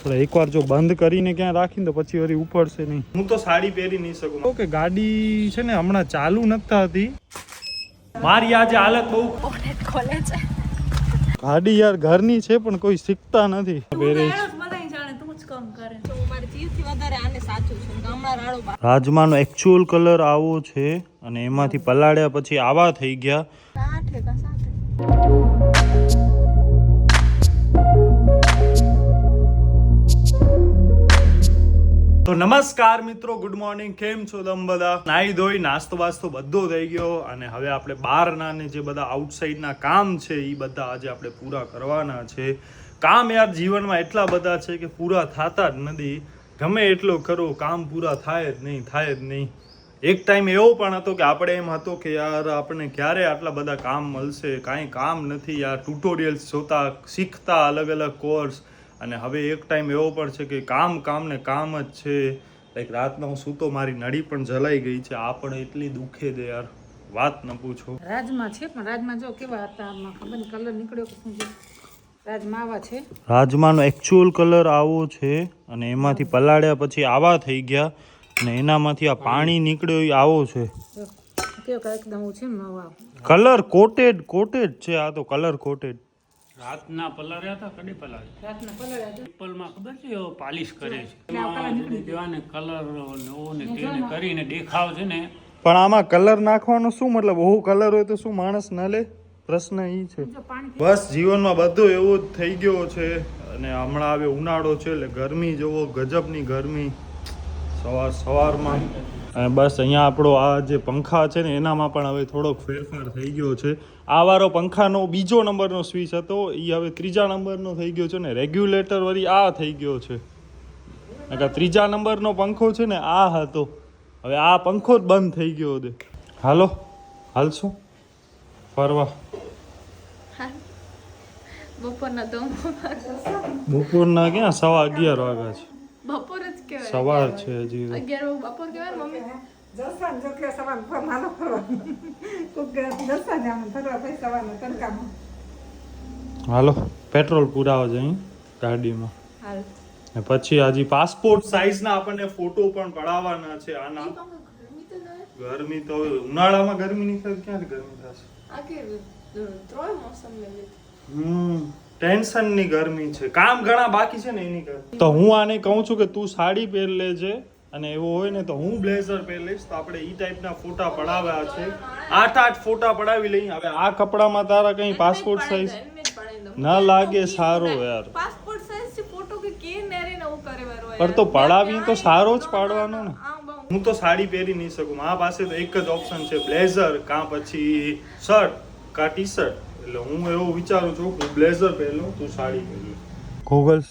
એકવાર જો બંધ કરીને ક્યાં રાખીને તો પછી વળી ઉપડશે નહીં. હું તો સાડી પહેરી નહીં શકું. ઓકે, ગાડી છે ને હમણાં ચાલુ નથી થતી. મારી આજે હાલત બહુ ખોલે છે. ગાડી યાર ઘરની છે પણ કોઈ શીખતા નથી. રાજમાનો એકચ્યુઅલ કલર આવો છે અને એમાંથી પલાળ્યા પછી આવા થઈ ગયા. તો નમસ્કાર મિત્રો, ગુડ મોર્નિંગ. કેમ છો તમે બધા? નાઈ ધોઈ નાસ્તો બાસ્તો બધો થઈ ગયો અને હવે આપણે બહારના ને જે બધા આઉટસાઇડના કામ છે એ બધા આજે આપણે પૂરા કરવાના છે. કામ યાર જીવનમાં એટલા બધા છે કે પૂરા થતા જ નથી. ગમે એટલો કરો કામ પૂરા થાય જ નહીં. એક ટાઈમ એવો પણ હતો કે આપણે એમ હતો કે યાર આપણને ક્યારે આટલા બધા કામ મળશે, કાંઈ કામ નથી યાર. ટ્યુટોરિયલ્સ જોતા શીખતા અલગ અલગ કોર્સ. અને હવે એક ટાઈમ એવો પણ છે કે કામ ને કામ જ છે. લાઈક રાતના હું સૂતો મારી નળી પણ જલાઈ ગઈ છે. આ પણ એટલી દુખે દે યાર, વાત ન પૂછો. રાજમાં છે પણ રાજમાં જો કેવા હતા, આમાં ખબર કલર નીકળ્યો કે શું છે. રાજમાં આવા છે. રાજમાનો એકચ્યુઅલ કલર આવો છે અને એમાંથી પલાળ્યા પછી આવા થઈ ગયા અને એનામાંથી આ પાણી નીકળ્યો એ આવો છે. કેવો એકદમ છે નવા કલર કોટેડ છે. આ તો કલર કોટેડ. રાતના પલાળ્યા હતા, કડી પલાળ્યા? રાતના પલાળ્યા હતા. પીપલમાં ખબર છે પાલિશ કરે છે, દેવાને કલર ને તેને કરીને દેખાવ છે ને. પણ આમાં કલર નાખવાનો શું મતલબ? બહુ કલર હોય તો શું માણસ ન લે? પ્રશ્ન એ છે. બસ જીવનમાં બધું એવું જ થઈ ગયો છે. અને હમણાં હવે ઉનાળો છે એટલે ગરમી જોવો, ગજબની ગરમી સવારમાં. અને બસ અહીંયા આપણો આ જે પંખા છે ને એનામાં પણ હવે થોડોક ફેરફાર થઈ ગયો છે. આ વાળો પંખાનો બીજો નંબરનો સ્વિચ હતો એ હવે ત્રીજા નંબરનો થઈ ગયો છે ને રેગ્યુલેટર વળી આ થઈ ગયો છે. ત્રીજા નંબરનો પંખો છે ને આ હતો, હવે આ પંખો જ બંધ થઈ ગયો છે. હાલશું ફરવા. બપોરના ક્યાં 11:15 વાગ્યા છે. બપોર જ કહેવાય, સવાર છે હજી. 11 બપોર કહેવાય મમ્મી. જસાન જો કે સવાન પર માનો ફરવા કોક જસાન આમ ફરવા પછી સવારનો તડકામાં. હાલો પેટ્રોલ પુરાવા જઈ ગાડીમાં. હાલ ને પછી હજી પાસપોર્ટ સાઈઝના આપણને ફોટો પણ પડાવવાના છે. આના ગરમી તો ઉનાળામાં ગરમી નહીં થાય, ક્યાં ગરમી થશે? આ કે ત્રણ મોસમ લે ટેન્શન ની ગરમી છે. કામ ઘણા બાકી છે ને એની ગરમી. તો હું આને કહું છું કે તું સાડી પહેર લેજે અને એવું હોય ને તો હું બ્લેઝર પહેર લઈશ. તો આપણે ઈ ટાઈપના ફોટા પડાવ્યા છે. 8 ફોટા પડાવી લઈએ. હવે આ કપડામાં તારા કઈ પાસપોર્ટ સાઈઝ ના લાગે સારો યાર. પાસપોર્ટ સાઈઝ છે ફોટો કે નેરે ન કરે વારો પણ તો પડાવી તો સારો જ પાડવાનો ને. હું તો સાડી પહેરી નહીં શકું. મારા પાસે તો એક જ ઓપ્શન છે, બ્લેઝર કાં પછી શર્ટ કાં ટી શર્ટ. એટલે હું એવું વિચારું છું કે બ્લેઝર પહેરું, તું સાડી પહેરું. ગોગલ્સ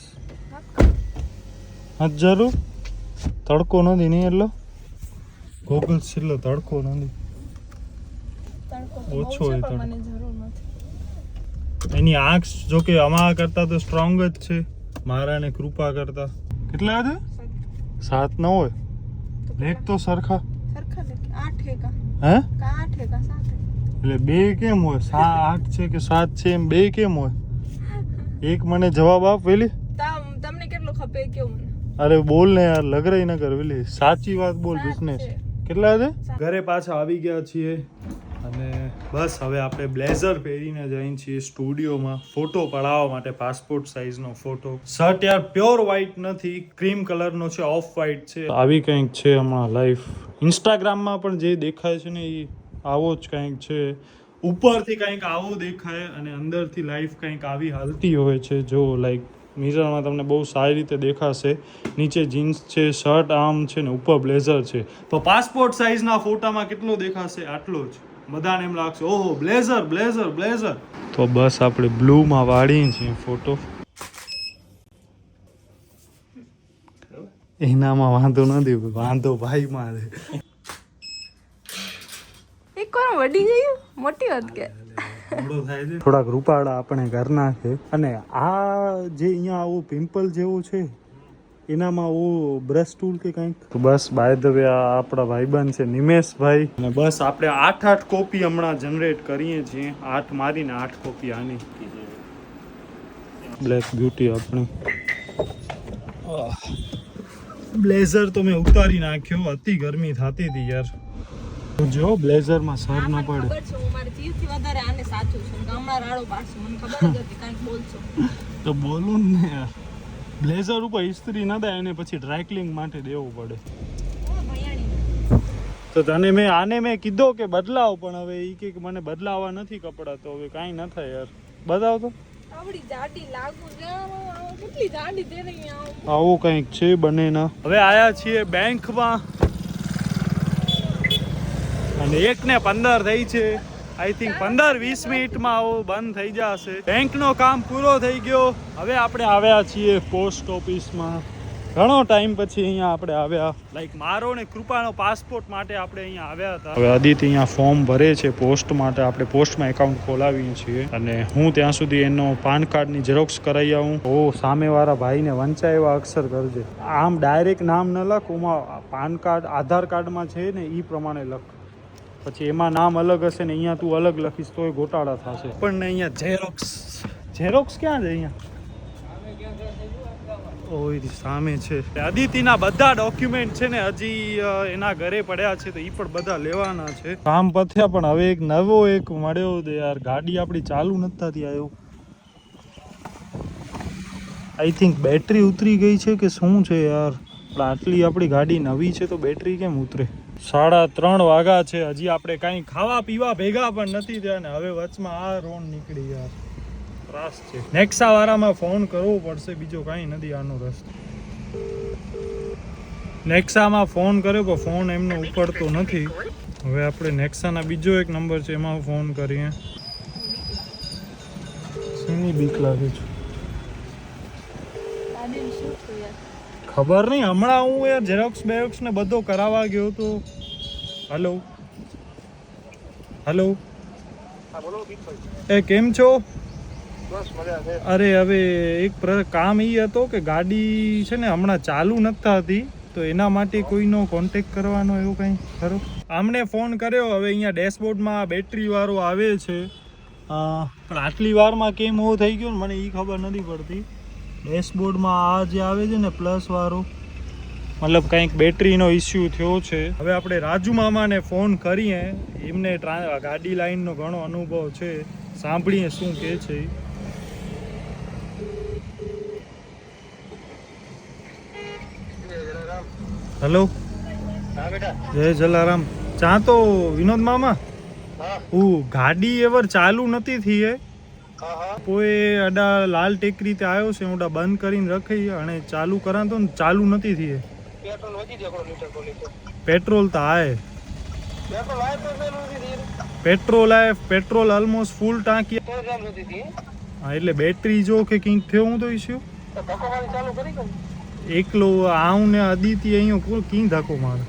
હા જરૂર. તડકો નથી નહીં એટલો. ગોગલ્સ એટલો તડકો નથી, ઓછો હોય તડકો. મને જરૂર નથી. એની આંખ જો કે અમારા કરતા તો સ્ટ્રોંગ જ છે, મારા ને કૃપા કરતા. કેટલા હતા? 7 ન હોય લેખ તો સરખા સરખા લે 8 કા હે કા 8 કા 7 એટલે બે કેમ હોય? 8 છે કે 7 છે એમ બે કેમ હોય? એક મને જવાબ આપ વેલી. તમને કેટલો ખપે કેવું મને? અરે બોલ ને યાર, લગરાઈ ન કર વેલી, સાચી વાત બોલ. બિઝનેસ કેટલા છે? ઘરે પાછા આવી ગયા છીએ અને બસ હવે આપણે બ્લેઝર પહેરીને જઈએ છીએ સ્ટુડિયોમાં ફોટો પડાવવા માટે. પાસપોર્ટ સાઈઝનો ફોટો. શર્ટ યાર પ્યોર વ્હાઈટ નથી, ક્રીમ કલરનો છે, ઓફ વ્હાઈટ છે. આવી કંઈક છે હમણાં લાઈફ. ઇન્સ્ટાગ્રામમાં પણ જે દેખાય છે ને એ આવો જ કંઈક છે. ઉપરથી કંઈક આવો દેખાય અને અંદરથી લાઈફ કંઈક આવી હાલતી હોય છે. જો લાઈક મિરરમાં તમને બહુ સારી રીતે દેખાશે. નીચે જીન્સ છે, શર્ટ આમ છે ને ઉપર બ્લેઝર છે. તો પાસપોર્ટ સાઈઝના ફોટામાં કેટલો દેખાશે? આટલો જ. બધાને એમ લાગશે ઓહો બ્લેઝર. તો બસ આપણે બ્લુમાં વાળીએ છીએ ફોટો. એનામાં વાંધો નથી, વાંધો ભાઈમાં છે. એક વાર વડી ગયું, મોટી વાત કે મોડો થાય છે. થોડાક રૂપાળા આપણે ઘરના છે અને આ જે અહીંયા આવું પિમ્પલ જેવું છે એનામાં ઓ બ્રશ ટૂલ કે કંઈક. તો બસ બાય ધ વે આ આપણા ભાઈબંધ છે નિમેશભાઈ. અને બસ આપણે 8 કોપી હમણાં જનરેટ કરીએ છીએ. 8 મારીને 8 કોપી આની બ્લેક બ્યુટી આપણી. બ્લેઝર તો મેં ઉતારી નાખ્યો, અતિ ગરમી થતી હતી યાર. જો બ્લેઝરમાં સર ન પડે ખબર છે હું મારી જીવથી વધારે આને સાચું છું ગામમાં રાડો પાડશું મને ખબર જ હતી કાંઈક બોલશો તો બોલું ને યાર. બ્લેઝર ઉપર ઇસ્ત્રી ન થાય એને પછી ડ્રાયક્લિંગ માટે દેવું પડે. તો તને મેં કીધો કે બદલાવ, પણ હવે એ કે મને બદલાવા નથી કપડાં, તો હવે કાંઈ ન થાય યાર. બતાવ તો આવડી જાડી લાગુ છે કેટલી જાડી દે રહી આવું કંઈક છે બને ના. હવે આયા છીએ બેંકમાં અને 1:15 થઈ છે. આઈ થિંક 15-20 મિનિટમાં આવો બંધ થઈ જશે. બેંકનો કામ પૂરો થઈ ગયો. હવે આપણે આવ્યા છીએ પોસ્ટ ઓફિસમાં. ઘણો ટાઈમ પછી અહીંયા આપણે આવ્યા. લાઈક મારો ને કૃપાનો પાસપોર્ટ માટે આપણે અહીંયા આવ્યા હતા. હવે અદિતિ અહીંયા ફોર્મ ભરે છે પોસ્ટ માટે. આપણે પોસ્ટમાં એકાઉન્ટ ખોલાવીએ છીએ અને હું ત્યાં સુધી એનો પાન કાર્ડની ઝેરોક્સ કરાવી આવું. ઓ સામેવાળા ભાઈને વંચાય એવા અક્ષર કરજે. આમ ડાયરેક્ટ નામ ન લખ, ઓમાં પાન કાર્ડ આધાર કાર્ડમાં છે ને એ પ્રમાણે લખ. પછી એમાં નામ અલગ હશે ને અહીંયા તું અલગ લખીશ તોય ગોટાળા થશે. પણ અહીંયા ઝેરોક્સ ક્યાં છે અહીંયા? ઓય સામે છે. અદિતિના બધા ડોક્યુમેન્ટ છે ને હજી એના ઘરે પડ્યા છે, તો એ પણ બધા લેવાના છે. કામ પત્યા, પણ હવે એક નવો મળ્યો છે યાર. ગાડી આપણી ચાલુ નથી થતી. આવ્યો આઈ થિંક બેટરી ઉતરી ગઈ છે કે શું છે યાર. આટલી આપણી ગાડી નવી છે તો બેટરી કેમ ઉતરે? 3:30 વાગ્યા છે, હજી આપણે કાંઈ ખાવા પીવા ભેગા પણ નથી થયા ને હવે વચમાં આ રોન નીકળી યાર. ત્રાસ છે. નેક્સા વાળામાં ફોન કરવો પડશે, બીજો કાંઈ નથી આનો રસ્તો. નેક્સામાં ફોન કર્યો પણ ફોન એમનો ઉપડતો નથી. હવે આપણે નેક્સાના બીજો એક નંબર છે એમાં ફોન કરીએ. શેની બીક લાગે છે ખબર નહીં. હમણાં હું યાર ઝેરોક્સ બેરોક્સ ને બધો કરાવવા ગયો તો. હલો એ કેમ છો? અરે હવે એક કામ એ હતો કે ગાડી છે ને હમણાં ચાલુ નથી થતી, તો એના માટે કોઈનો કોન્ટેક્ટ કરવાનો એવું કંઈ ખરો? આમને ફોન કર્યો. હવે અહીંયા ડેશબોર્ડમાં બેટરી વાળો આવે છે, પણ આટલી વારમાં કેમ એવું થઈ ગયું ને મને એ ખબર નથી પડતી. ડેશબોર્ડમાં આ જે આવે છે ને પ્લસ વાળો, મતલબ કંઈક બેટરીનો ઇસ્યુ થયો છે. હવે આપણે રાજુ મામાને ફોન કરીએ. એમને ગાડી લાઈનનો ઘણો અનુભવ છે, સાંભળીએ શું કહે છે. હેલો જય જલારામ. ચા તો વિનોદ મામા ગાડી એવર ચાલુ નથી થઈ હે. કોઈ અડા લાલ ટેકરી તે આવ્યો છે, હું બંધ કરીને રખી અને ચાલુ કરાતો ને ચાલુ નથી થઈ. પેટ્રોલ તો આય પેટ્રોલ ઓલમોસ્ટ ફૂલ ટાંકી. હા એટલે બેટરી જો કે કંઈક થયો હું તો ઇસ્યુ એકલો આવું ને અદિતિ અહીંયા કી ધક્કો મારે.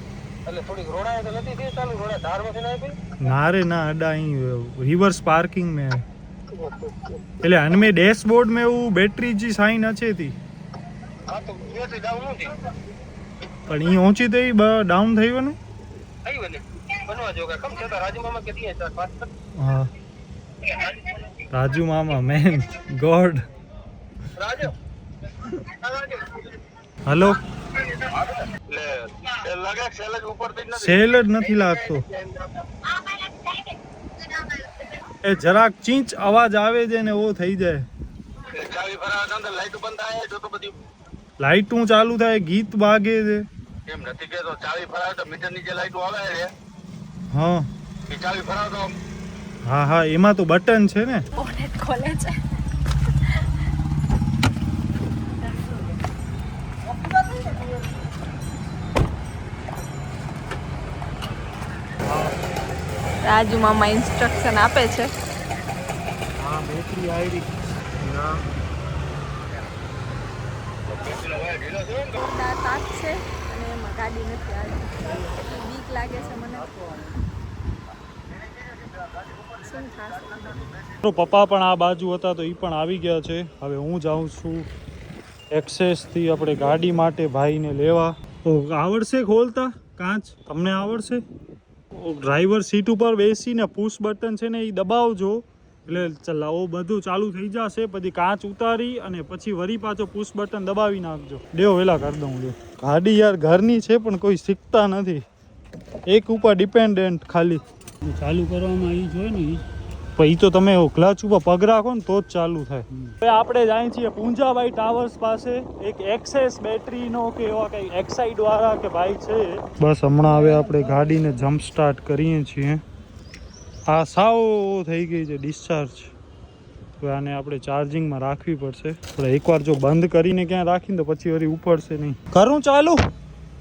ના રે ના અડા અહીં રિવર્સ પાર્કિંગ में એટલે અને મેં ડેશબોર્ડ में वो बैटरी जी साइन अच्छे थी પણ અહીં ઊંચી થઈ ડાઉન થઈ ગયો ને. હા રાજુ મામા મેન ગોડ. હલો સેલ જ નથી લાગતો. એ જરાક ચીંચ અવાજ આવે છે ને એવો થઈ જાય. લાઈટું ચાલુ થાય, ગીત વાગે છે. હા હા હા એમાં તો બટન છે ને. બોનેટ ખોલે છે. રાજુ મામા ઇન્સ્ટ્રક્શન આપે છે. હા બેટરી આવી તાક છે અને એમાં ગાડી નથી આવી. બીક લાગે છે મને. શું થશે? પપ્પા પણ આ બાજુ હતા તો એ પણ આવી ગયા છે. હવે હું જાઉં છું એક્સેસથી આપણે ગાડી માટે ભાઈને લેવા. આવડશે ખોલતા કાચ? તમને આવડશે? ડ્રાઈવર સીટ ઉપર બેસીને પુશ બટન છે ને એ દબાવજો એટલે ચલાવો બધું ચાલુ થઈ જશે, પછી કાચ ઉતારી અને પછી વરી પાછો પુશ બટન દબાવી નાખજો. દેવો વેલા કરી દઉં લ્યો. ગાડી યાર ઘરની છે પણ કોઈ શીખતા નથી, એક ઉપર ડિપેન્ડન્ટ ખાલી. ચાલુ કરવામાં એ જોઈએ ને પછી તો તમે ક્લચ ઉપર પગ રાખો ને તો જ ચાલુ થાય. હવે આપણે જાય છીએ પૂંજાભાઈ ટાવર્સ પાસે, એક એક્સેસ બેટરીનો કે એવા કંઈ એક્સાઇડ વાળા કે ભાઈ છે. બસ હમણાં હવે આપણે ગાડીને જમ્પ સ્ટાર્ટ કરીએ છીએ. આ સાવ થઈ ગઈ છે ડિસ્ચાર્જ. હવે આને આપણે ચાર્જિંગમાં રાખવી પડશે. આપણે એકવાર જો બંધ કરીને ક્યાં રાખીને તો પછી વળી ઉપડશે નહીં. કરું ચાલુ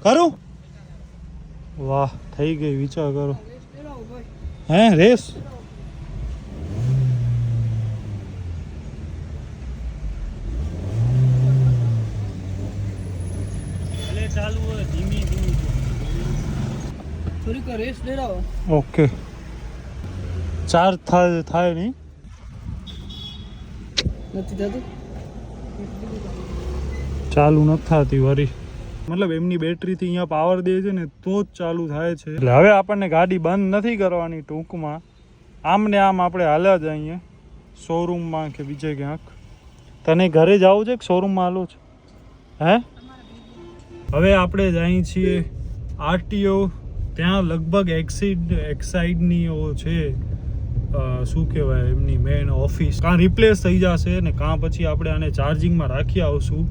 કરું? વાહ થઈ ગઈ, વિચાર કરો. હે રેસ ચાલુ હોય ધીમી ધીમી થોડીક રેસ દેડાવો. ઓકે ચાર્જ થાય નહીં, નથી થતું, ચાલુ નથી થતી વરી. મતલબ એમની બેટરીથી અહીંયા પાવર દે છે ને તો જ ચાલુ થાય છે. એટલે હવે આપણને ગાડી બંધ નથી કરવાની. ટૂંકમાં આમ ને આમ આપણે હાલ્યા જ અહીંયા શોરૂમમાં કે બીજે ક્યાંક. તને ઘરે જવું છે કે શોરૂમમાં હાલો છે? હે હવે આપણે જઈએ છીએ આરટીઓ. ત્યાં લગભગ એક્સાઇડની છે શું કહેવાય એમની મેઇન ઓફિસ. કાં રિપ્લેસ થઈ જશે ને કાં પછી આપણે આને ચાર્જિંગમાં રાખી આવશું.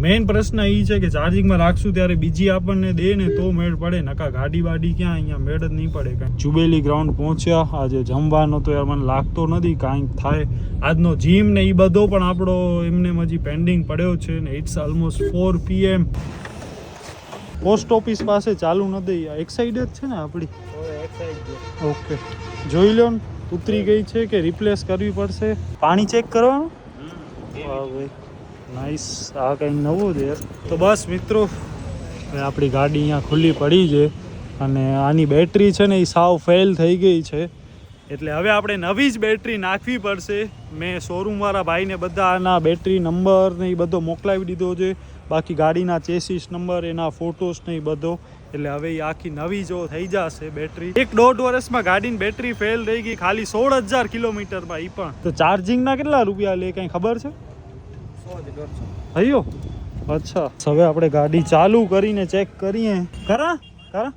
મેઇન પ્રશ્ન એ છે કે ચાર્જિંગમાં રાખશું ત્યારે બીજી આપણને દે ને તો મેળ પડે, નકા ગાડી બાડી ક્યાં અહીંયા મેળ જ નહીં પડે કાંઈ. જુબેલી ગ્રાઉન્ડ પહોંચ્યા. આજે જમવાનો તો યાર મને લાગતો નથી કાંઈક થાય. આજનો જીમ ને એ બધો પણ આપણો એમને હજી પેન્ડિંગ પડ્યો છે ને. It's almost 4 PM. Post office પાસે ચાલુ નથી. એક સાઈડ જ છે ને આપણી? ઓકે જોઈ લો ને ઉતરી ગઈ છે કે રિપ્લેસ કરવી પડશે. પાણી ચેક કરવાનું. વાહ ભાઈ નાઇસ. આ કંઈક નવું છે યાર. તો બસ મિત્રો હવે આપણી ગાડી અહીંયા ખુલ્લી પડી છે અને આની બેટરી છે ને એ સાવ ફેલ થઈ ગઈ છે. એટલે હવે આપણે નવી જ બેટરી નાખવી પડશે. મેં શોરૂમવાળા ભાઈને બધા આના બેટરી નંબર ને એ બધો મોકલાવી દીધો છે. બાકી ગાડીના ચેસીસ નંબર, એના ફોટોસ ને એ બધો. એટલે હવે એ આખી નવી જો થઈ જશે બેટરી. 1.5 વર્ષમાં ગાડીની બેટરી ફેલ થઈ ગઈ, ખાલી 16,000 કિલોમીટરમાં. એ પણ તો ચાર્જિંગના કેટલા રૂપિયા લે કંઈ ખબર છે? 100 અయ్યો અચ્છા. હવે આપણે ગાડી ચાલુ કરીને ચેક કરીએ. કરા કરા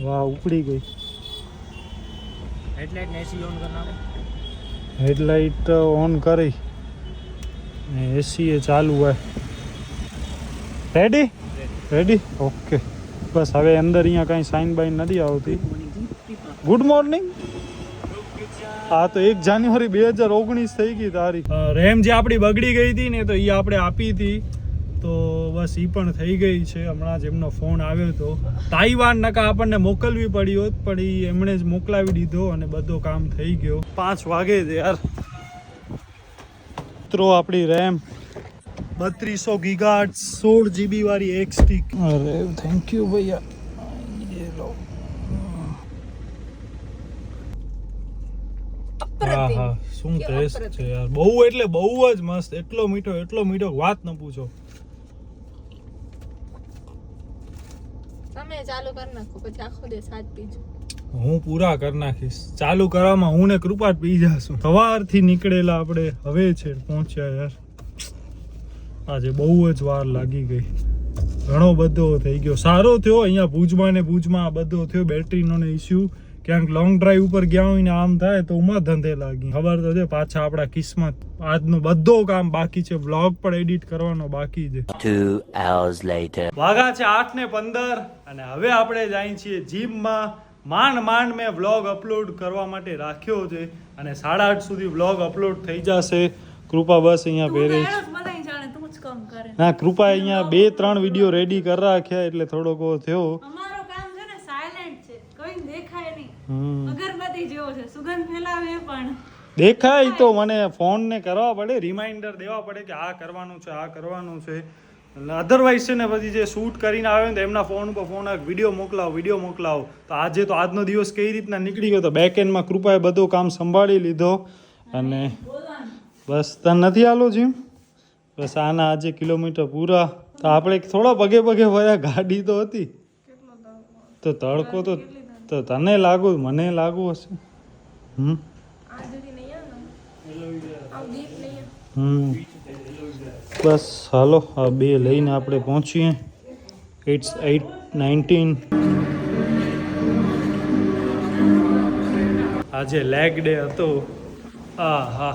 વાહ ઉપડી ગઈ. હેડલાઇટ ઓન કરી ને એસી એ ચાલુ હોય. Ready ready okay. બસ હવે અંદર અહીંયા કાંઈ સાઇન બાઇન નથી આવતી. Good morning. હા તો 1 જાન્યુઆરી 2019 થઈ ગઈ તારી. રેમ જે આપણી બગડી ગઈ હતી ને તો એ આપણે આપી હતી તો બસ એ પણ થઈ ગઈ છે. હમણાં જ એમનો ફોન આવ્યો હતો. તાઇવાન નકા આપણને મોકલવી પડી હોત પણ એ એમણે જ મોકલાવી દીધો અને બધો કામ થઈ ગયો. 5 વાગે છે યાર. મિત્રો આપણી રેમ 3200 ગીગાહર્ટ્ઝ 16 GB વાળી એક સ્ટિક. અરે થેન્ક યુ ભૈયા. હા હા શું ટેસ્ટ છે યાર. બહુ એટલે બહુ જ મસ્ત. એટલો મીઠો વાત ન પૂછો. તમે ચાલુ કરી નાખો પછી આખો દિવસ સાજ પીજો. હું પૂરા કરી નાખીશ. ચાલુ કરવામાં હું ને કૃપા જ પી જાશું. સવારથી નીકળેલા આપણે હવે છે પહોંચ્યા યાર. આજે બહુ જ વાર લાગી ગઈ. ઘણો બધો થઈ ગયો. સારો થયો અહીંયા ભુજમાં આ બધો થયો બેટરીનો ને ઇસ્યુ. ક્યાંક લોંગ ડ્રાઈવ ઉપર ગયા હોય ને આમ થાય તો ઉમાં ધંધે લાગી. ખબર તો છે પાછા આપણા કિસ્મત. આજનું બધો કામ બાકી છે. વ્લોગ પણ એડિટ કરવાનો બાકી છે. 2 hours later. વાગા છે 8:15 અને હવે આપણે જઈએ છીએ જીમમાં. માંડ મેં વ્લોગ અપલોડ કરવા માટે રાખ્યો છે અને 8:30 સુધી વ્લોગ અપલોડ થઈ જશે. કૃપા બસ અહીંયા પહેરે છે. ના કૃપા અહીંયા 2-3 વિડીયો રેડી કરી રાખ્યા એટલે થોડોક થયો. અમારો કામ છે ને સાયલેન્ટ છે, કોઈ દેખાય નહીં. અગરબત્તી જેવો છે, સુગંધ ફેલાવે પણ દેખાય તો મને ફોન ને કરવા પડે, રિમાઇન્ડર દેવા પડે કે આ કરવાનું છે આ કરવાનું છે. અધરવાઇઝ છે ને પછી જે શૂટ કરીને આવે ને એમના ફોન ઉપર ફોન આવે વિડીયો મોકલાવો. તો આજે તો આજનો દિવસ કઈ રીતના નીકળી ગયો. તો બેક એન્ડમાં કૃપાએ બધું કામ સંભાળી લીધો અને બસ તને નથી આલો જીમ. બસ આના આજે કિલોમીટર પૂરા. તો આપણે થોડા પગે વયા. ગાડી તો હતી તો તડકો તો તને લાગુ મને લાગુ હશે. હમ બસ હાલો આ બે લઈને આપણે પહોંચીએ. ઇટ્સ 8:19. આજે લેગ ડે હતો. હા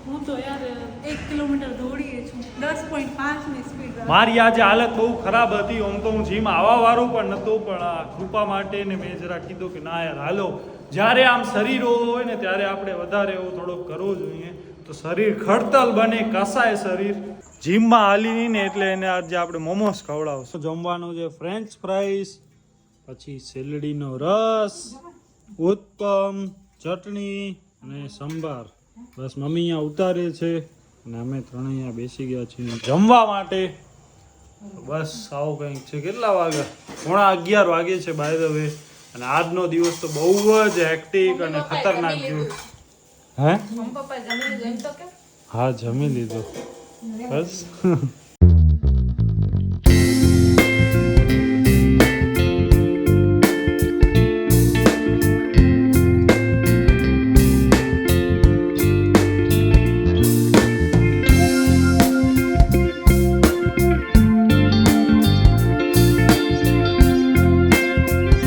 હું તો યાર 1 કિલોમીટર દોડીએ છું 10.5 ની સ્પીડ. મારી આજે હાલત બહુ ખરાબ હતી. આમ તો હું જીમ આવવા વાળું પણ નહોતો, પણ આ કૃપા માટે ને મેં જરા કીધું કે ના યાર હાલો, જ્યારે આમ શરીર હોય ને ત્યારે આપણે વધારે એવું થોડોક કરવું જોઈએ તો શરીર ખડતલ બને, કસાય શરીર. જીમમાં હાલી નહીં ને એટલે એને આજે આપણે મોમોસ ખવડાવશું. જમવાનું છે ફ્રેન્ચ ફ્રાઈસ, પછી શેરડીનો રસ, ઉત્તમ, ચટણી અને સંભાર. બસ મમ્મી અહીંયા ઉતારે છે અને અમે ત્રણે અહીંયા બેસી ગયા છીએ જમવા માટે. બસ આવું કંઈક છે. કેટલા વાગ્યા? 11:30 વાગે છે બાય ધ વે. અને આજનો દિવસ તો બહુ જ હેક્ટિક અને ખતરનાક ગયો. હે? હા જમી લીધો. બસ